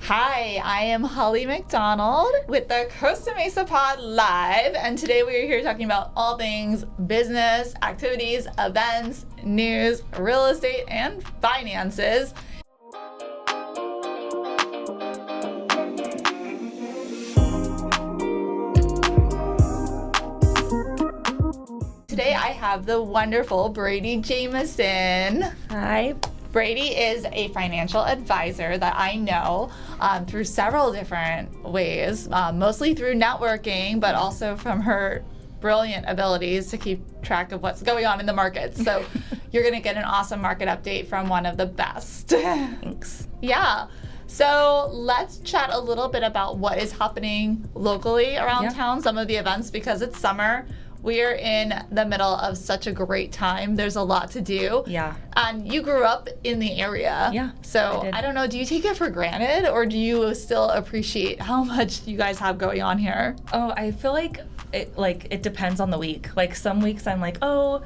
Hi, I am Holly McDonald with the Costa Mesa Pod Live, and today we are here talking about all things business, activities, events, news, real estate, and finances. Today I have the wonderful Bradey Jameson. Hi. Bradey is a financial advisor that I know through several different ways, mostly through networking, but also from her brilliant abilities to keep track of what's going on in the market. So you're going to get an awesome market update from one of the best. Thanks. Yeah. So let's chat a little bit about what is happening locally around town, some of the events, because it's summer. We are in the middle of such a great time. There's a lot to do. Yeah. And you grew up in the area. Yeah. So I don't know, do you take it for granted or do you still appreciate how much you guys have going on here? Oh, I feel like it depends on the week. Like some weeks I'm like, oh,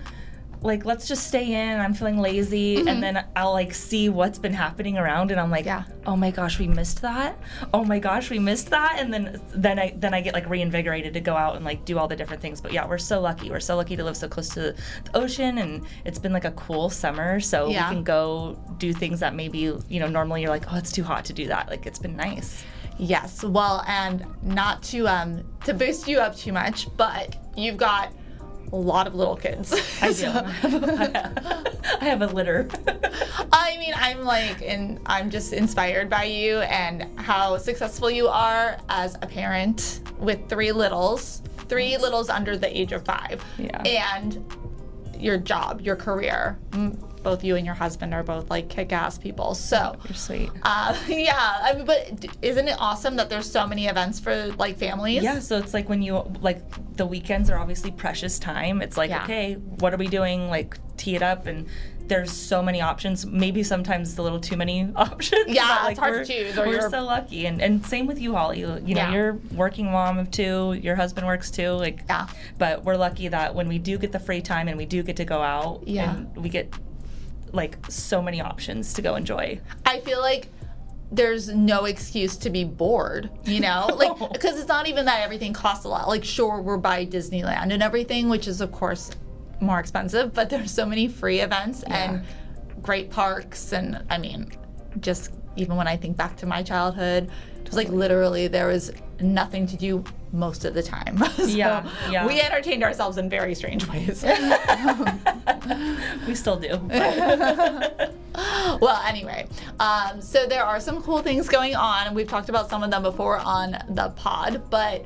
like let's just stay in. I'm feeling lazy, and then I'll like see what's been happening around, and I'm like, oh my gosh, we missed that. Oh my gosh, we missed that, and then I get like reinvigorated to go out and like do all the different things. But yeah, we're so lucky. We're so lucky to live so close to the ocean, and it's been like a cool summer, so we can go do things that maybe normally you're like, oh, it's too hot to do that. Like it's been nice. Yes. Well, and not to boost you up too much, but you've got a lot of little kids. I do. I have a litter. I mean, I'm just inspired by you and how successful you are as a parent with three littles under the age of 5. Yeah. And your job, your career. Both you and your husband are both like kick-ass people. So you're sweet. Yeah. I mean, but isn't it awesome that there's so many events for like families? Yeah. So it's like when you the weekends are obviously precious time. It's like, okay, what are we doing? Like tee it up, and there's so many options. Maybe sometimes a little too many options. Yeah, it's hard to choose. We're so lucky, and same with you, Holly. You know, you're working mom of 2. Your husband works too. Like, but we're lucky that when we do get the free time and we do get to go out, and we get like so many options to go enjoy. I feel like there's no excuse to be bored, like, because it's not even that everything costs a lot. Like, sure, we're by Disneyland and everything, which is of course more expensive, but there's so many free events and great parks. And I mean, just even when I think back to my childhood, it was like literally there was nothing to do most of the time. So we entertained ourselves in very strange ways. We still do. Well, anyway, so there are some cool things going on. We've talked about some of them before on the pod, but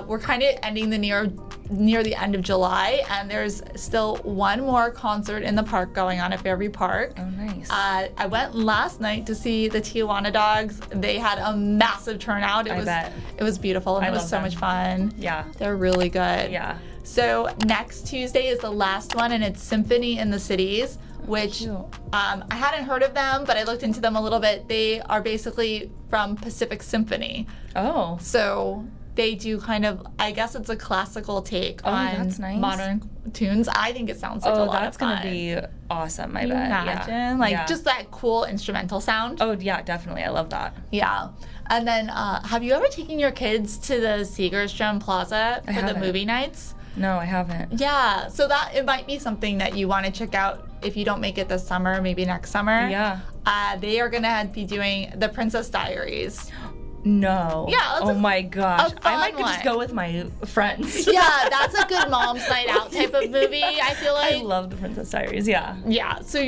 we're kind of ending the near the end of July, and there's still one more concert in the park going on at Fairview Park. Oh, nice. I went last night to see the Tijuana Dogs. They had a massive turnout. It was beautiful, and it was so much fun. Yeah. They're really good. Yeah. So next Tuesday is the last one, and it's Symphony in the Cities, which I hadn't heard of them, but I looked into them a little bit. They are basically from Pacific Symphony. Oh. So they do kind of, I guess it's a classical take on modern tunes. I think it sounds like a lot of fun. Oh, that's going to be awesome, I bet. Imagine? Just that cool instrumental sound. Oh, yeah, definitely. I love that. Yeah. And then have you ever taken your kids to the Segerstrom Plaza for the movie nights? No, I haven't. Yeah, so that it might be something that you want to check out if you don't make it this summer, maybe next summer. Yeah. They are going to be doing The Princess Diaries. No. Yeah. Oh my gosh. I might just go with my friends. Yeah, that's a good mom's night out type of movie, I feel like. I love The Princess Diaries, yeah. Yeah, so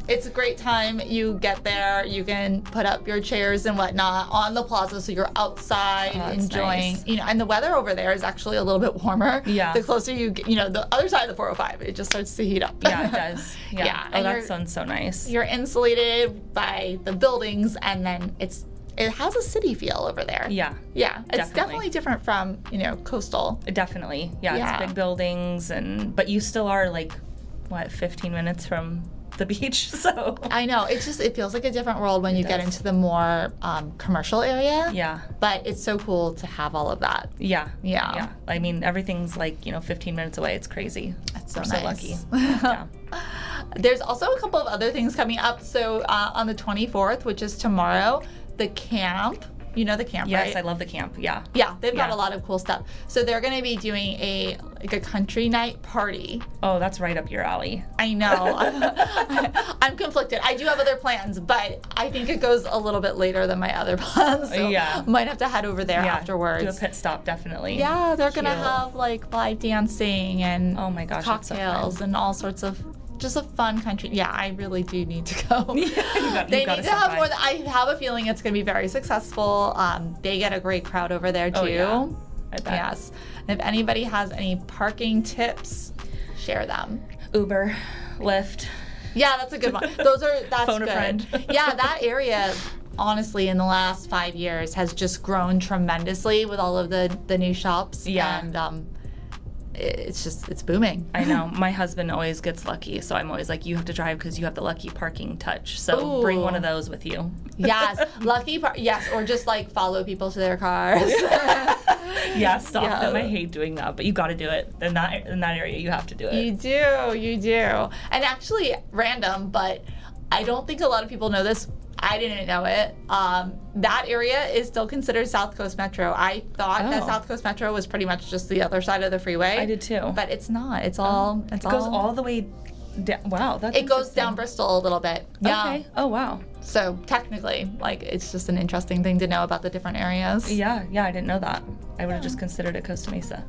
it's a great time. You get there, you can put up your chairs and whatnot on the plaza, so you're outside enjoying, nice. And the weather over there is actually a little bit warmer. Yeah. The closer you get, the other side of the 405, it just starts to heat up. Yeah, it does. Yeah. Oh, that sounds so nice. You're insulated by the buildings, and then it has a city feel over there. Yeah. Yeah. It's definitely different from, coastal. Definitely. Yeah. It's big buildings, but you still are 15 minutes from the beach, so. I know. It feels like a different world when you get into the more commercial area. Yeah. But it's so cool to have all of that. Yeah. Yeah. Yeah. I mean, everything's 15 minutes away. It's crazy. That's so We're nice. so lucky. Yeah. There's also a couple of other things coming up. So on the 24th, which is tomorrow, the camp. You know the camp, Yes, right? I love the camp. Yeah. Yeah, they've got Yeah. a lot of cool stuff. So they're going to be doing a country night party. Oh, that's right up your alley. I know. I'm conflicted. I do have other plans, but I think it goes a little bit later than my other plans. So Yeah. might have to head over there afterwards. Do a pit stop, definitely. Yeah, they're going to Cute. have like live dancing and Oh my gosh, that's so cocktails fun. and all sorts of just a fun country. Yeah, I really do need to go. You They gotta need to have stop more. by. I have a feeling it's going to be very successful. They get a great crowd over there too. Oh, yeah. I bet. Yes. And if anybody has any parking tips, share them. Uber, Lyft. Yeah, that's a good one. That's Phone a good. friend. Yeah, that area, honestly, in the last 5 years has just grown tremendously with all of the new shops. Yeah. And it's booming. I know. My husband always gets lucky, so I'm always like, you have to drive because you have the lucky parking touch. So bring one of those with you. Yes, yes, or just like follow people to their cars. Yeah, stop Yeah. them. I hate doing that, but you got to do it. In that area, you have to do it. You do. And actually, random, but I don't think a lot of people know this. I didn't know it. That area is still considered South Coast Metro. I thought that Oh. South Coast Metro was pretty much just the other side of the freeway. I did too. But it's not. It's all. It goes all the way down. Wow, that's It goes interesting. down Bristol a little bit. Yeah. Okay. Oh, wow. So technically, like, it's just an interesting thing to know about the different areas. Yeah, I didn't know that. I would have just considered it Costa Mesa.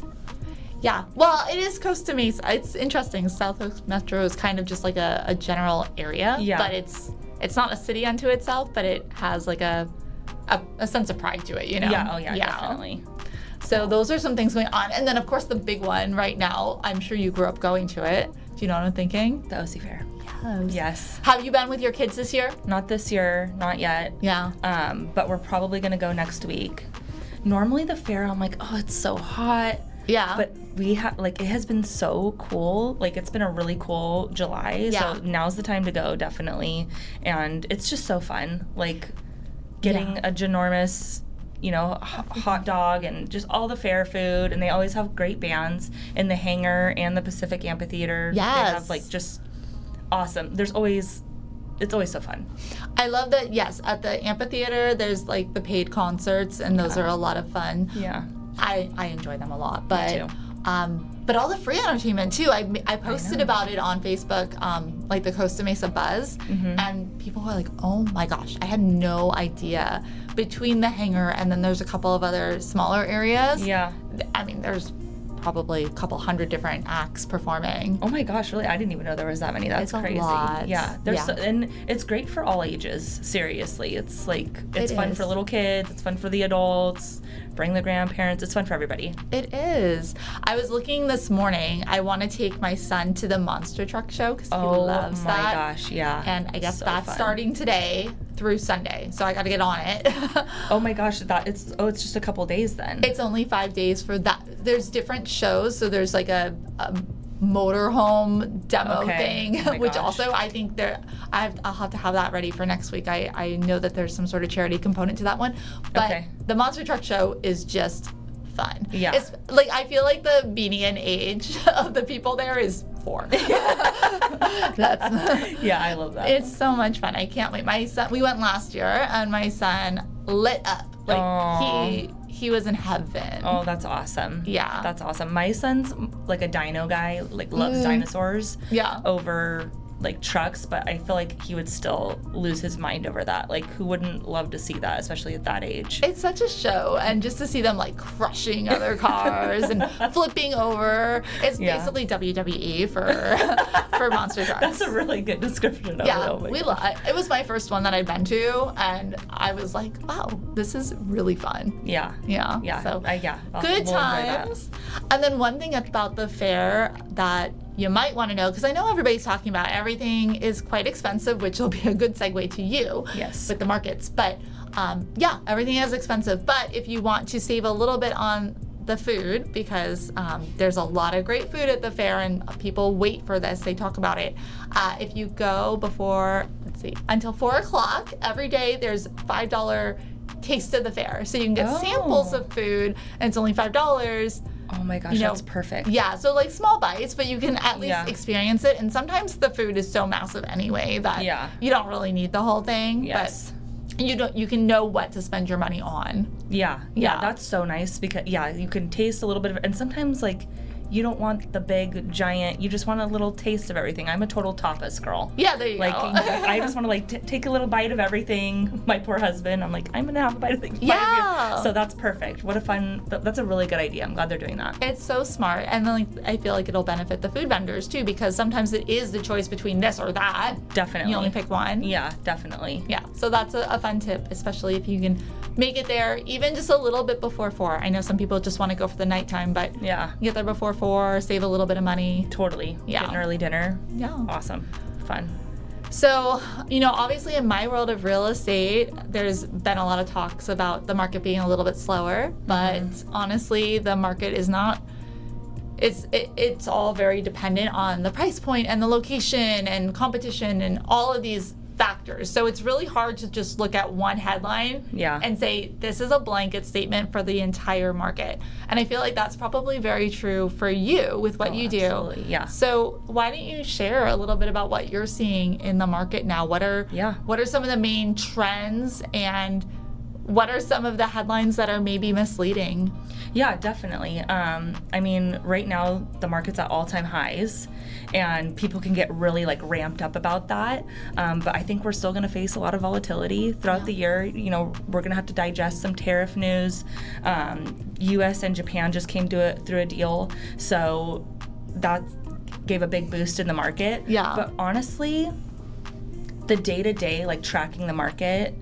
Yeah. Well, it is Costa Mesa. It's interesting. South Coast Metro is kind of just like a general area. Yeah. But it's not a city unto itself, but it has like a sense of pride to it, you know? Yeah, oh yeah, definitely. So those are some things going on. And then, of course, the big one right now, I'm sure you grew up going to it. Do you know what I'm thinking? The OC Fair. Yes. Yes. Have you been with your kids this year? Not this year, not yet. Yeah. But we're probably gonna go next week. Normally the fair, I'm like, oh, it's so hot. Yeah. But we have, like, it has been so cool. Like, it's been a really cool July. Yeah. So now's the time to go, definitely. And it's just so fun. Like, getting a ginormous, hot dog and just all the fair food. And they always have great bands in the hangar and the Pacific Amphitheater. Yes. They have, like, just awesome. It's always so fun. I love that, yes, at the amphitheater, there's like the paid concerts, and those are a lot of fun. Yeah. I enjoy them a lot, but too. But all the free entertainment too. I posted about it on Facebook, like the Costa Mesa Buzz, and people were like, "Oh my gosh, I had no idea." Between the hangar and then there's a couple of other smaller areas. Yeah. I mean, there's probably a couple hundred different acts performing. Oh my gosh, really? I didn't even know there was that many. That's It's a crazy. lot. Yeah. Yeah. And it's great for all ages, seriously. It's like, it's It fun is. for little kids, it's fun for the adults, bring the grandparents, it's fun for everybody. It is. I was looking this morning. I want to take my son to the monster truck show because he loves Oh my that. gosh, yeah. And I guess So that's fun. starting today through Sunday, so I got to get on it. Oh my gosh, it's just a couple days then. It's only 5 days for that. There's different shows, so there's like a motorhome demo Okay. thing, Oh my which gosh. also I think I'll have to have that ready for next week. I know that there's some sort of charity component to that one, but Okay. the monster truck show is just fun. Yeah. It's like, I feel like the median age of the people there is 4. That's Yeah, I love that. it's so much fun. I can't wait. My son, we went last year, and my son lit up. Like Aw. he was in heaven. Oh, that's awesome. Yeah. That's awesome. My son's like a dino guy, like loves dinosaurs Yeah. over like trucks, but I feel like he would still lose his mind over that. Like, who wouldn't love to see that, especially at that age? It's such a show, and just to see them like crushing other cars and flipping over. It's Yeah. basically WWE for monster trucks. That's a really good description of Yeah, it. Oh my gosh. it was my first one that I'd been to, and I was like, wow, this is really fun. Yeah. Yeah. Yeah. So We'll good enjoy that. times. And then one thing about the fair that you might want to know, because I know everybody's talking about everything is quite expensive, which will be a good segue to you Yes. with the markets. But yeah, everything is expensive. But if you want to save a little bit on the food, because there's a lot of great food at the fair, and people wait for this. They talk about it. If you go before, until 4 o'clock every day, there's $5 taste of the fair. So you can get Oh. samples of food, and it's only $5. Oh my gosh, You know, that's perfect. Yeah, so like small bites, but you can at least Yeah. experience it. And sometimes the food is so massive anyway that Yeah. you don't really need the whole thing. Yes. you can know what to spend your money on. Yeah, that's so nice because you can taste a little bit of it, and sometimes like you don't want the big giant, you just want a little taste of everything. I'm a total tapas girl. Yeah, there you go. I just want to like take a little bite of everything. My poor husband, I'm like, I'm gonna have a bite of things. Yeah. So that's perfect. What a fun, that's a really good idea. I'm glad they're doing that. It's so smart. And then like, I feel like it'll benefit the food vendors too, because sometimes it is the choice between this or that. Definitely. You only pick one. Yeah, definitely. Yeah, so that's a fun tip, especially if you can make it there even just a little bit before 4. I know some people just want to go for the nighttime, but get there before 4, save a little bit of money. Totally. Yeah. Get an early dinner. Yeah. Awesome. Fun. So, obviously in my world of real estate, there's been a lot of talks about the market being a little bit slower, but honestly, the market is not. It's all very dependent on the price point and the location and competition and all of these factors. So it's really hard to just look at one headline and say this is a blanket statement for the entire market. And I feel like that's probably very true for you with what you do. Absolutely. Yeah. So why don't you share a little bit about what you're seeing in the market now? What are some of the main trends, and what are some of the headlines that are maybe misleading? Yeah, definitely. I mean, right now the market's at all-time highs, and people can get really like ramped up about that. But I think we're still going to face a lot of volatility throughout the year. We're going to have to digest some tariff news. U.S. and Japan just came through a deal, so that gave a big boost in the market. Yeah. But honestly, the day-to-day, like tracking the market,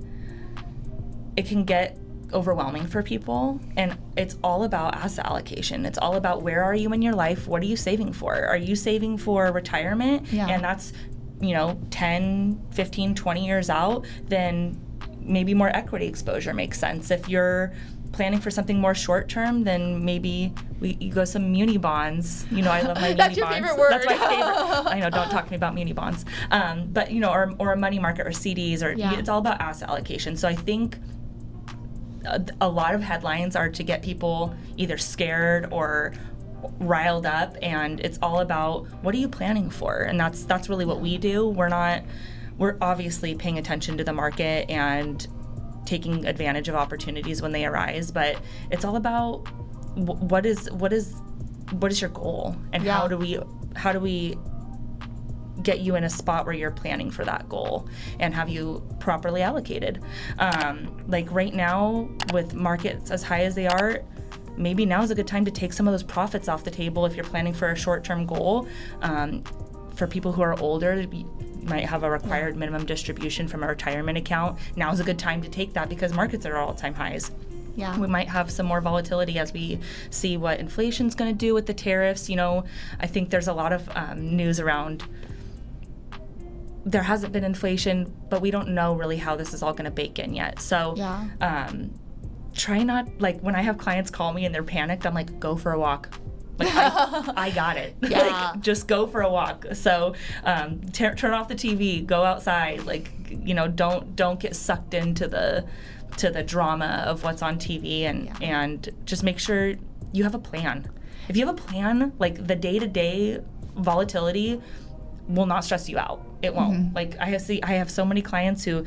it can get overwhelming for people, and it's all about asset allocation. It's all about where are you in your life? What are you saving for? Are you saving for retirement? And that's 10, 15, 20 years out, then maybe more equity exposure makes sense. If you're planning for something more short term, then maybe you go some muni bonds. I love my muni bonds. That's your favorite word. That's my favorite. I know, don't talk to me about muni bonds. But or a money market or CDs, or it's all about asset allocation. So I think a lot of headlines are to get people either scared or riled up, and it's all about what are you planning for, and that's really what we do. We're obviously paying attention to the market and taking advantage of opportunities when they arise, but it's all about what is your goal, and how do we get you in a spot where you're planning for that goal and have you properly allocated. Like right now with markets as high as they are, maybe now is a good time to take some of those profits off the table if you're planning for a short-term goal. For people who are older, you might have a required minimum distribution from a retirement account. Now is a good time to take that because markets are all-time highs. Yeah. We might have some more volatility as we see what inflation's going to do with the tariffs. I think there's a lot of news around there hasn't been inflation, but we don't know really how this is all going to bake in yet. So try not, like when I have clients call me and they're panicked, I'm like, go for a walk. Like I got it. Yeah. Like, just go for a walk. So turn off the TV, go outside. Like, don't get sucked into the drama of what's on TV, and just make sure you have a plan. If you have a plan, like the day-to-day volatility will not stress you out. It won't. Like I have so many clients who,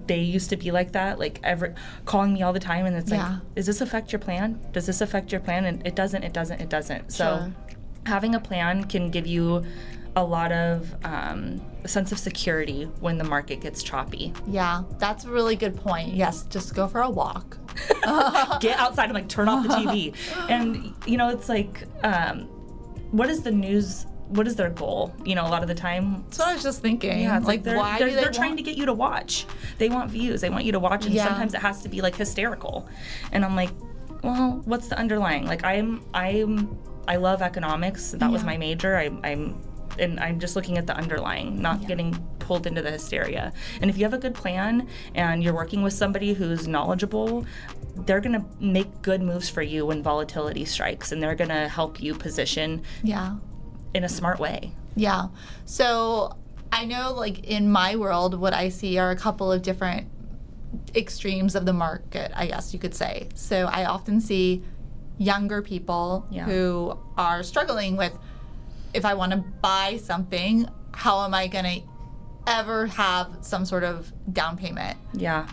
they used to be like that, like calling me all the time, and it's like, does this affect your plan? Does this affect your plan? And it doesn't. So having a plan can give you a lot of sense of security when the market gets choppy. Yeah, that's a really good point. Yes, just go for a walk. Get outside and like turn off the TV. And it's like, what is the news? What is their goal? A lot of the time. That's what I was just thinking. Yeah, it's like they're trying want... to get you to watch. They want views. They want you to watch, and sometimes it has to be like hysterical. And I'm like, well, what's the underlying? Like I love economics. That was my major. I'm just looking at the underlying, not getting pulled into the hysteria. And if you have a good plan and you're working with somebody who's knowledgeable, they're going to make good moves for you when volatility strikes, and they're going to help you position in a smart way. Yeah. So I know, like in my world, what I see are a couple of different extremes of the market, I guess you could say. So I often see younger people who are struggling with, if I want to buy something, how am I going to ever have some sort of down payment? Yeah.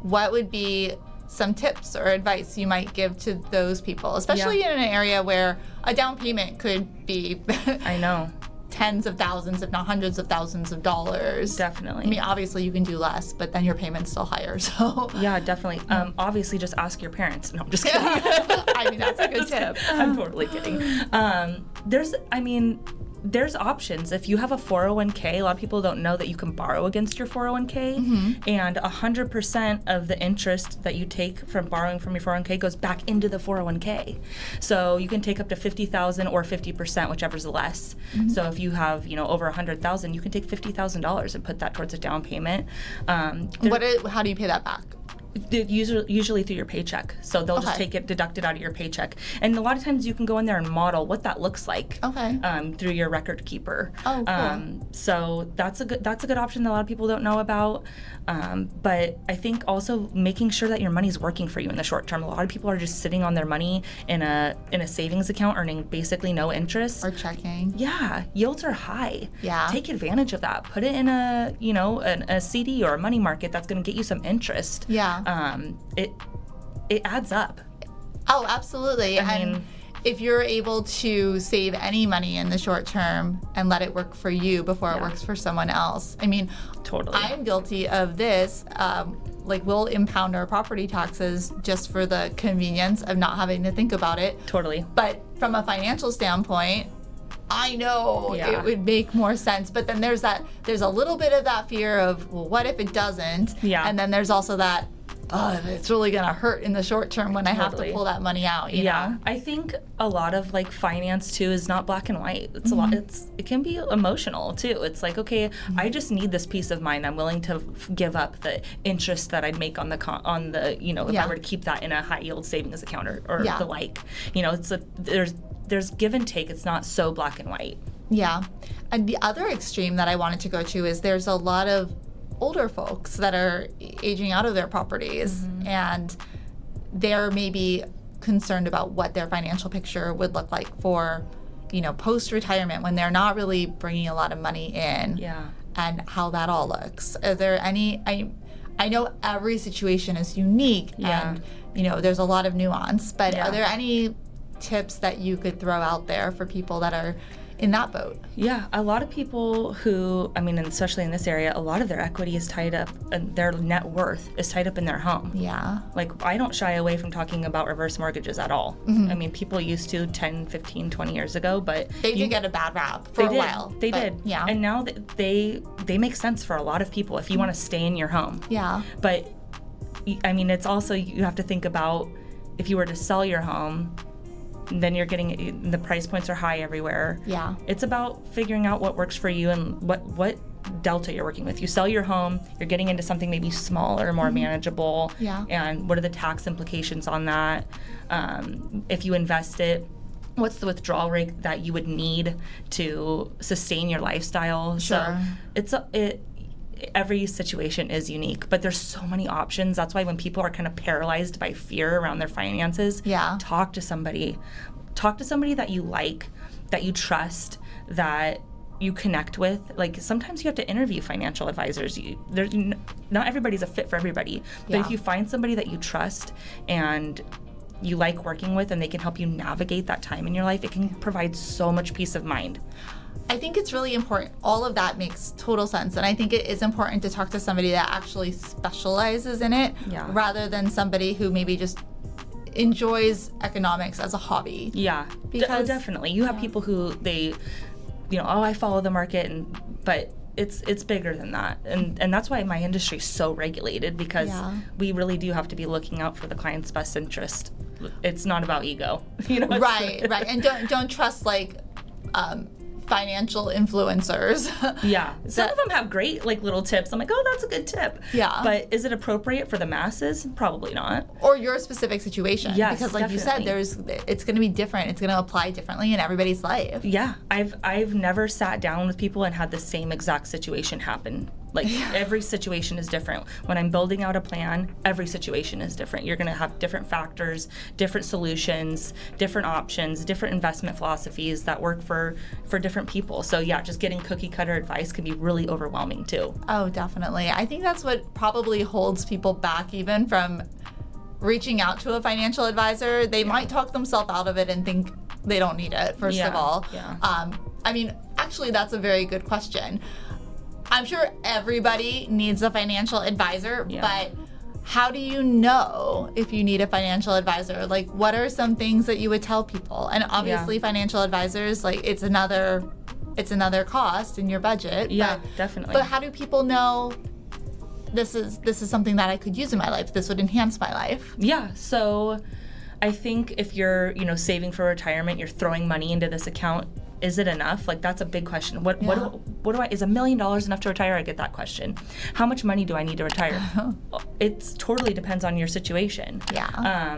what would be some tips or advice you might give to those people, especially in an area where a down payment could be I know. tens of thousands, if not hundreds of thousands of dollars. Definitely. I mean, obviously you can do less, but then your payment's still higher. So yeah, definitely. Obviously, just ask your parents. No, I'm just kidding. I mean, that's a good tip. I'm totally kidding. There's options. If you have a 401k, a lot of people don't know that you can borrow against your 401k, and 100% of the interest that you take from borrowing from your 401k goes back into the 401k. So you can take up to $50,000 or 50%, whichever's less. So if you have, over $100,000, you can take $50,000 and put that towards a down payment. How do you pay that back? Usually through your paycheck. So they'll just take it deducted out of your paycheck. And a lot of times you can go in there and model what that looks like through your record keeper. Oh, cool. So that's a good option that a lot of people don't know about. But I think also making sure that your money's working for you in the short term. A lot of people are just sitting on their money in a savings account earning basically no interest. Or checking. Yeah, yields are high. Yeah. Take advantage of that. Put it in a CD or a money market that's going to get you some interest. Yeah. It adds up. Oh, absolutely. I mean, if you're able to save any money in the short term and let it work for you before it works for someone else. I mean, totally. I'm guilty of this. We'll impound our property taxes just for the convenience of not having to think about it. Totally. But from a financial standpoint, I know it would make more sense, but then there's a little bit of that fear of, well, what if it doesn't? Yeah. And then there's also that, it's really gonna hurt in the short term when I have to pull that money out. You know? I think a lot of finance too is not black and white. It's a lot. It can be emotional too. It's like, okay, I just need this peace of mind. I'm willing to give up the interest that I'd make on the if I were to keep that in a high yield savings account or the like. There's give and take. It's not so black and white. Yeah. And the other extreme that I wanted to go to is there's a lot of older folks that are aging out of their properties and they're maybe concerned about what their financial picture would look like for, post-retirement when they're not really bringing a lot of money in. Yeah. And how that all looks. Are there any, I know every situation is unique and, there's a lot of nuance, but are there any tips that you could throw out there for people that are in that boat? Yeah, a lot of people who, and especially in this area, a lot of their equity is tied up, and their net worth is tied up in their home. Yeah. I don't shy away from talking about reverse mortgages at all. People used to 10, 15, 20 years ago, but they did get a bad rap for a while. They did. Yeah. And now they make sense for a lot of people if you want to stay in your home. Yeah. But, it's also, you have to think about if you were to sell your home, then you're getting, the price points are high everywhere. Yeah. It's about figuring out what works for you and what delta you're working with. You sell your home, you're getting into something maybe smaller, more manageable. Yeah. And what are the tax implications on that? If you invest it, what's the withdrawal rate that you would need to sustain your lifestyle? Sure. So every situation is unique, but there's so many options. That's why when people are kind of paralyzed by fear around their finances, talk to somebody. Talk to somebody that you like, that you trust, that you connect with. Sometimes you have to interview financial advisors. Not everybody's a fit for everybody, but if you find somebody that you trust and you like working with and they can help you navigate that time in your life, it can provide so much peace of mind. I think it's really important. All of that makes total sense. And I think it is important to talk to somebody that actually specializes in it rather than somebody who maybe just enjoys economics as a hobby. Yeah, because definitely. You have people who I follow the market, but it's bigger than that. And that's why my industry is so regulated, because we really do have to be looking out for the client's best interest. It's not about ego. Right. And don't trust financial influencers. Yeah. Some of them have great little tips. I'm like, oh, that's a good tip. Yeah. But is it appropriate for the masses? Probably not. Or your specific situation. Yes, because like definitely. you said, it's going to be different. It's going to apply differently in everybody's life. Yeah. I've never sat down with people and had the same exact situation happen Like every situation is different. When I'm building out a plan, every situation is different. You're going to have different factors, different solutions, different options, different investment philosophies that work for different people. So yeah, just getting cookie cutter advice can be really overwhelming too. Oh, definitely. I think that's what probably holds people back even from reaching out to a financial advisor. They might talk themselves out of it and think they don't need it, first of all. Yeah. I mean, actually, that's a very good question. I'm sure everybody needs a financial advisor, but how do you know if you need a financial advisor? Like, what are some things that you would tell people? And obviously, financial advisors, like, it's another cost in your budget. Yeah, definitely. But how do people know this is something that I could use in my life? This would enhance my life. Yeah. So I think if you're, saving for retirement, you're throwing money into this account, is it enough? Like, that's a big question. What do I, is $1 million enough to retire? I get that question. How much money do I need to retire? It totally depends on your situation. Yeah.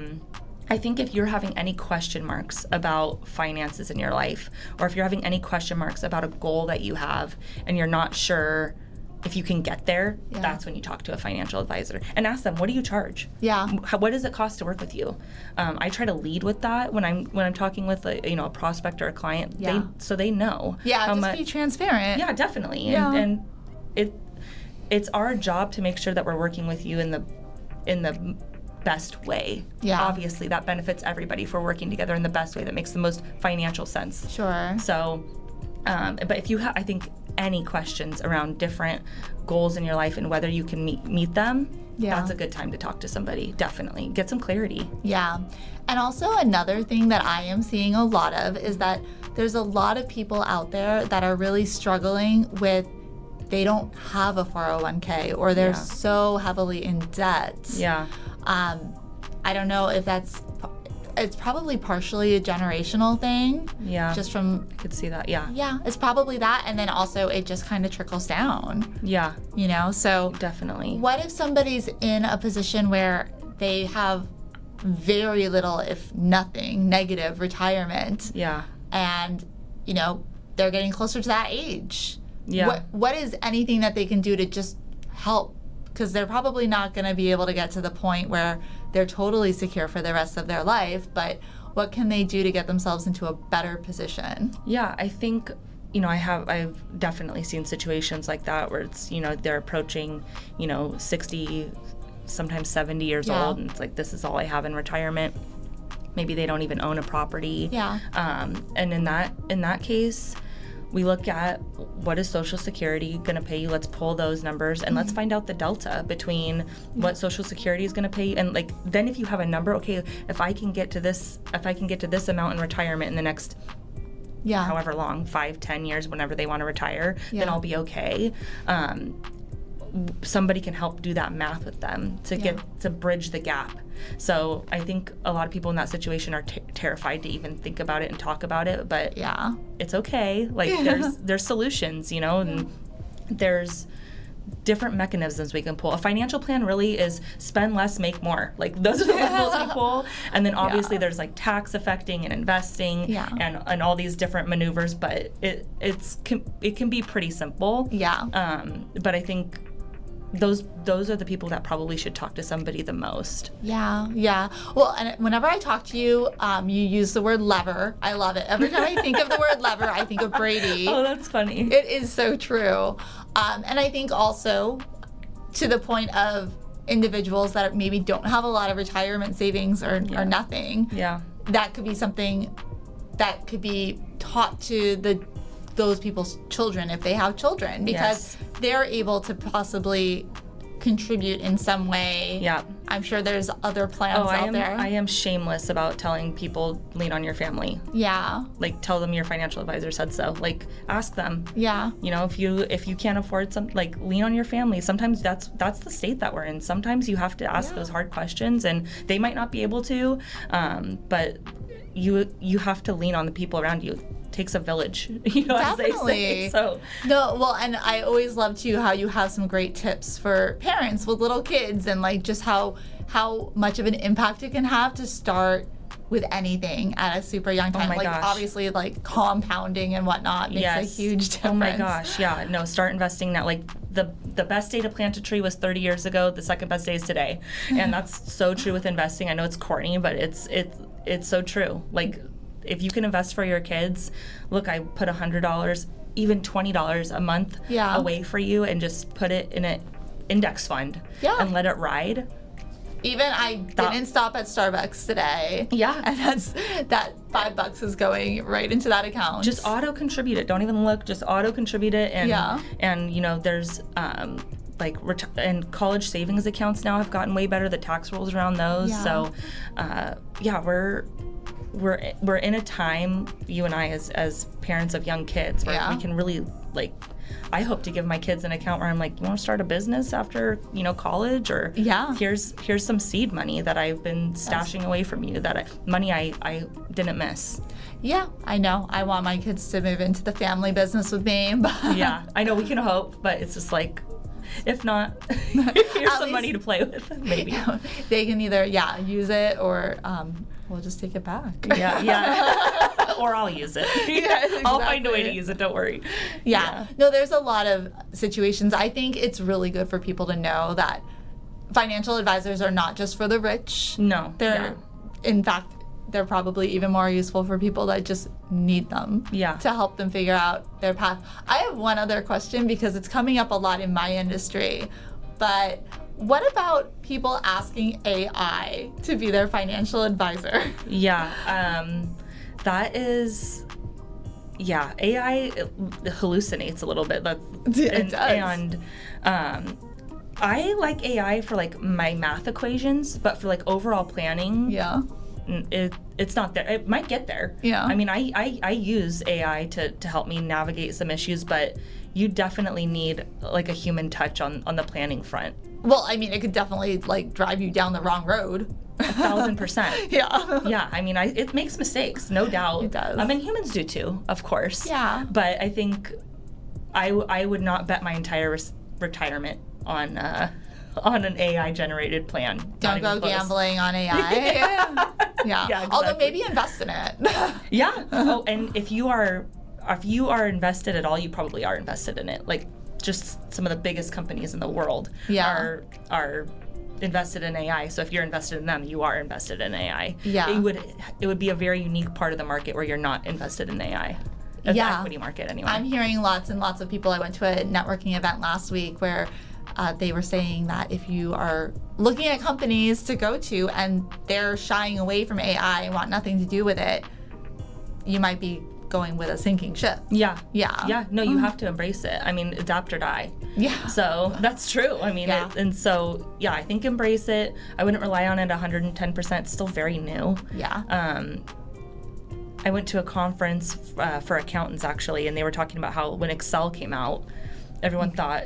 I think if you're having any question marks about finances in your life, or if you're having any question marks about a goal that you have and you're not sure if you can get there, that's when you talk to a financial advisor and ask them, what do you charge? Yeah. What does it cost to work with you? I try to lead with that when I'm talking with a prospect or a client. So they know. Yeah, just be transparent. Yeah, definitely. Yeah. And it's our job to make sure that we're working with you in the best way. Yeah. Obviously, that benefits everybody if we're working together in the best way that makes the most financial sense. Sure. So, but if you have, I think, any questions around different goals in your life and whether you can meet them, that's a good time to talk to somebody. Definitely. Get some clarity. Yeah. And also another thing that I am seeing a lot of is that there's a lot of people out there that are really struggling with, they don't have a 401k or they're so heavily in debt. Yeah. I don't know if it's probably partially a generational thing. Yeah. Just from... I could see that, yeah. Yeah, it's probably that, and then also it just kind of trickles down. Yeah. So... Definitely. What if somebody's in a position where they have very little, if nothing, negative retirement? Yeah. And, they're getting closer to that age. Yeah. What is anything that they can do to just help? Because they're probably not going to be able to get to the point where they're totally secure for the rest of their life, but what can they do to get themselves into a better position? Yeah, I think, I've definitely seen situations like that where it's, they're approaching, 60, sometimes 70 years old, and it's like, this is all I have in retirement. Maybe they don't even own a property. Yeah. And in that case, we look at what is Social Security going to pay you. Let's pull those numbers and let's find out the delta between what Social Security is going to pay you. And then if you have a number, okay, if I can get to this amount in retirement in the next however long, 5-10 years, whenever they want to retire, then I'll be okay. Somebody can help do that math with them to bridge the gap. So I think a lot of people in that situation are terrified to even think about it and talk about it, but it's okay. There's solutions, and there's different mechanisms we can pull. A financial plan really is spend less, make more. Those are the levels we pull. And then obviously there's tax affecting and investing and all these different maneuvers, but it can be pretty simple. Yeah. But I think those are the people that probably should talk to somebody the most. Yeah. Well, and whenever I talk to you, you use the word lever. I love it. Every time I think of the word lever, I think of Bradey. Oh, that's funny. It is so true. And I think also to the point of individuals that maybe don't have a lot of retirement savings or nothing. Yeah. That could be something that could be taught to those people's children if they have children, because they're able to possibly contribute in some way. Yeah. I'm sure there's other plans out there. I am shameless about telling people lean on your family. Yeah. Tell them your financial advisor said so. Ask them. Yeah. If you can't afford lean on your family. Sometimes that's the state that we're in. Sometimes you have to ask those hard questions, and they might not be able to, but you have to lean on the people around you. Takes a village, as they say. So no, well, and I always love too how you have some great tips for parents with little kids, and just how much of an impact it can have to start with anything at a super young time. my Like gosh. obviously like compounding and whatnot makes a huge difference. Oh my gosh, yeah. No, start investing now. Like the best day to plant a tree was 30 years ago. The second best day is today. And that's so true with investing. I know it's corny, but it's so true. Like if you can invest for your kids, look, I put $100, even $20 a month away for you and just put it in an index fund and let it ride. Even I didn't stop at Starbucks today. Yeah. And that $5 is going right into that account. Just auto contribute it. Don't even look. Just auto contribute it. And you know, there's like and college savings accounts now have gotten way better. The tax rules around those. Yeah. So we're in a time, you and I as parents of young kids, where we can really like. I hope to give my kids an account where I'm like, you want to start a business after, you know, college, or here's some seed money that I've been stashing away from you, money I didn't miss. Yeah, I know. I want my kids to move into the family business with me. Yeah, I know, we can hope, but it's just like, if not, here's some money to play with, maybe. You know, they can either, use it or we'll just take it back. Yeah. Or I'll use it. Exactly. I'll find a way to use it, don't worry. Yeah. No, there's a lot of situations. I think it's really good for people to know that financial advisors are not just for the rich. No. In fact, they're probably even more useful for people that just need them to help them figure out their path. I have one other question because it's coming up a lot in my industry, but what about people asking AI to be their financial advisor? Yeah, that is, AI hallucinates a little bit. It does. And I like AI for like my math equations, but for like overall planning, it's not there. It might get there. Yeah. I mean, I use AI to help me navigate some issues, but you definitely need like a human touch on the planning front. Well, I mean, it could definitely like drive you down the wrong road. 1,000%. Yeah. I mean, it makes mistakes, no doubt. It does. I mean, humans do too, of course. Yeah. But I think I would not bet my entire retirement on an AI generated plan. Don't go gambling on AI. Yeah. Exactly. Although maybe invest in it. Yeah. Oh, and if you are invested at all, you probably are invested in it. Like just some of the biggest companies in the world are invested in AI. So if you're invested in them, you are invested in AI. Yeah. It would be a very unique part of the market where you're not invested in AI. The equity market anyway. I'm hearing lots and lots of people. I went to a networking event last week where they were saying that if you are looking at companies to go to and they're shying away from AI and want nothing to do with it, you might be going with a sinking ship. Yeah. No, you have to embrace it. I mean, adapt or die. Yeah. So that's true. I mean, I think embrace it. I wouldn't rely on it 110%. It's still very new. Yeah. I went to a conference for accountants actually, and they were talking about how when Excel came out, everyone thought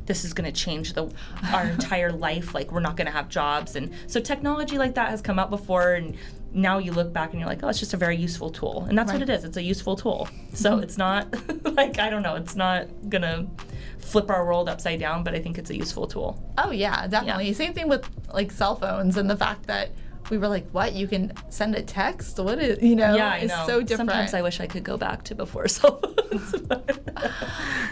this is going to change our entire life. Like we're not going to have jobs, and so technology like that has come up before, and now you look back and you're like, oh, it's just a very useful tool, and that's what it is. It's a useful tool. So it's not like, I don't know, it's not going to flip our world upside down, but I think it's a useful tool. Oh yeah, definitely. Same thing with like cell phones and the fact that we were like, what? You can send a text? What is, it's so different. Sometimes I wish I could go back to before cell phones.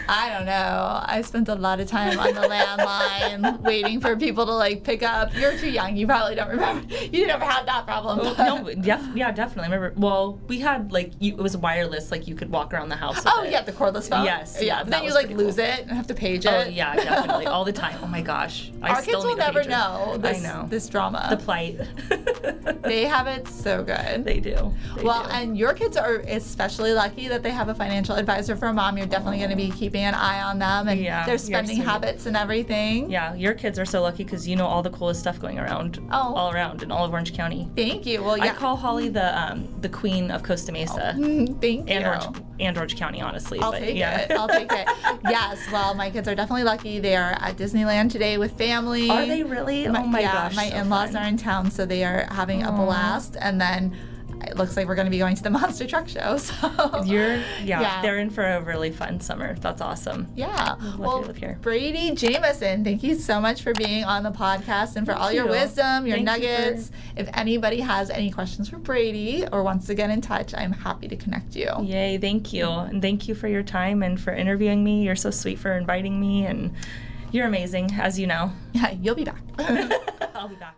I don't know. I spent a lot of time on the landline waiting for people to like pick up. You're too young. You probably don't remember. You never had that problem. No, definitely. Remember, well, we had it was wireless, like you could walk around the house with it. Yeah, the cordless phone? Yes. Yeah, but then you like lose it and have to page it. Oh, yeah, definitely. All the time. Oh my gosh. Our kids will never know this drama. The plight. They have it so good. They do. And your kids are especially lucky that they have a financial advisor for a mom. You're definitely going to be keeping an eye on them and their spending habits and everything. Yeah, your kids are so lucky because you know all the coolest stuff going around all around in all of Orange County. Thank you. Well, I call Holly the queen of Costa Mesa. Thank you. And Orange County, honestly. I'll take it. Yes, well, my kids are definitely lucky. They are at Disneyland today with family. Are they really? Oh my gosh. My in-laws are in town, so they are having a blast. And then it looks like we're going to be going to the monster truck show. So they're in for a really fun summer. That's awesome. Yeah. Well, live here. Bradey Jameson, thank you so much for being on the podcast and for all your wisdom, your nuggets. If anybody has any questions for Bradey or wants to get in touch, I'm happy to connect you. Yay, thank you. And thank you for your time and for interviewing me. You're so sweet for inviting me, and you're amazing, as you know. Yeah, you'll be back. I'll be back.